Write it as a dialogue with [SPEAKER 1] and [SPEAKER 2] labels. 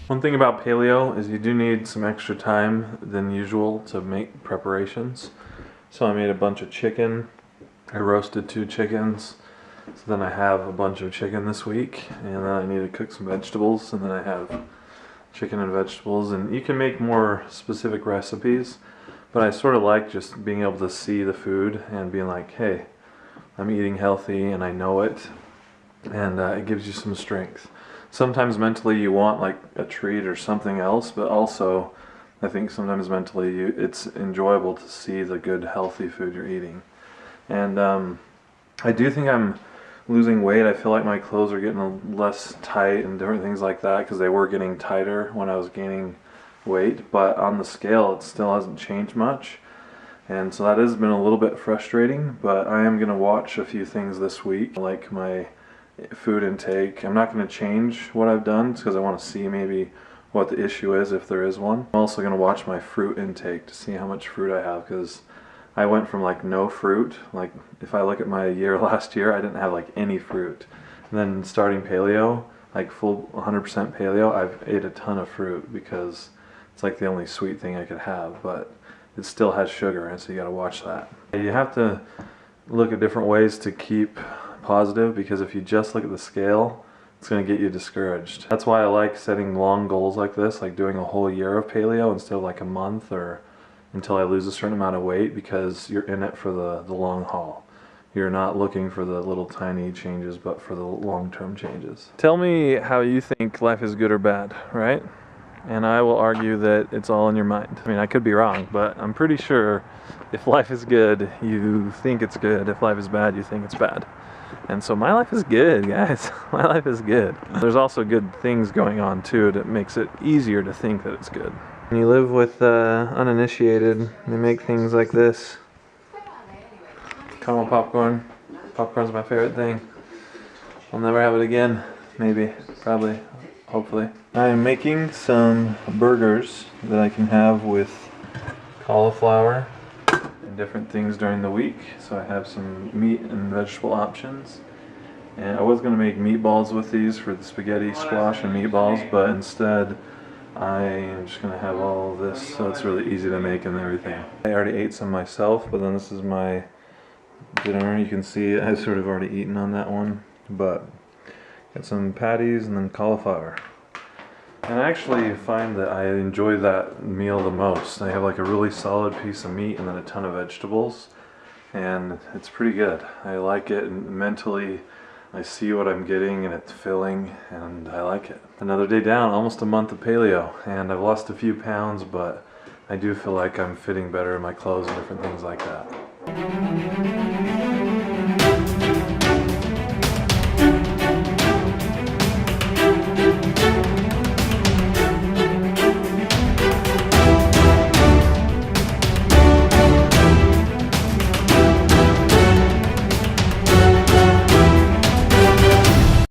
[SPEAKER 1] One thing about paleo is you do need some extra time than usual to make preparations. So I made a bunch of chicken. I roasted 2 chickens. So then I have a bunch of chicken this week, and then I need to cook some vegetables, and then I have chicken and vegetables. And you can make more specific recipes, but I sort of like just being able to see the food and being like, hey, I'm eating healthy and I know it, and it gives you some strength. Sometimes mentally you want like a treat or something else, but also I think sometimes mentally it's enjoyable to see the good healthy food you're eating. And I do think I'm losing weight. I feel like my clothes are getting less tight and different things like that, because they were getting tighter when I was gaining weight, but on the scale it still hasn't changed much. And so that has been a little bit frustrating, but I am going to watch a few things this week, like my food intake. I'm not going to change what I've done because I want to see maybe what the issue is, if there is one. I'm also going to watch my fruit intake to see how much fruit I have, because I went from like no fruit, like if I look at my year last year, I didn't have like any fruit. And then starting paleo, like full 100% paleo, I've ate a ton of fruit because it's like the only sweet thing I could have, but it still has sugar, and so you got to watch that. You have to look at different ways to keep positive, because if you just look at the scale, it's going to get you discouraged. That's why I like setting long goals like this, like doing a whole year of paleo instead of like a month or until I lose a certain amount of weight, because you're in it for the long haul. You're not looking for the little tiny changes, but for the long-term changes. Tell me how you think life is good or bad, right? And I will argue that it's all in your mind. I mean, I could be wrong, but I'm pretty sure if life is good, you think it's good. If life is bad, you think it's bad. And so my life is good, guys. My life is good. There's also good things going on too that makes it easier to think that it's good. When you live with uninitiated, they make things like this. Caramel popcorn. Popcorn's my favorite thing. I'll never have it again. Maybe. Probably. Hopefully. I am making some burgers that I can have with cauliflower and different things during the week. So I have some meat and vegetable options. And I was going to make meatballs with these for the spaghetti, squash, and meatballs, but instead I am just going to have all of this, so it's really easy to make and everything. I already ate some myself, but then this is my dinner. You can see I've sort of already eaten on that one, but got some patties and then cauliflower. And I actually find that I enjoy that meal the most. I have like a really solid piece of meat and then a ton of vegetables, and it's pretty good. I like it, and mentally I see what I'm getting and it's filling, and I like it. Another day down, almost a month of paleo, and I've lost a few pounds, but I do feel like I'm fitting better in my clothes and different things like that.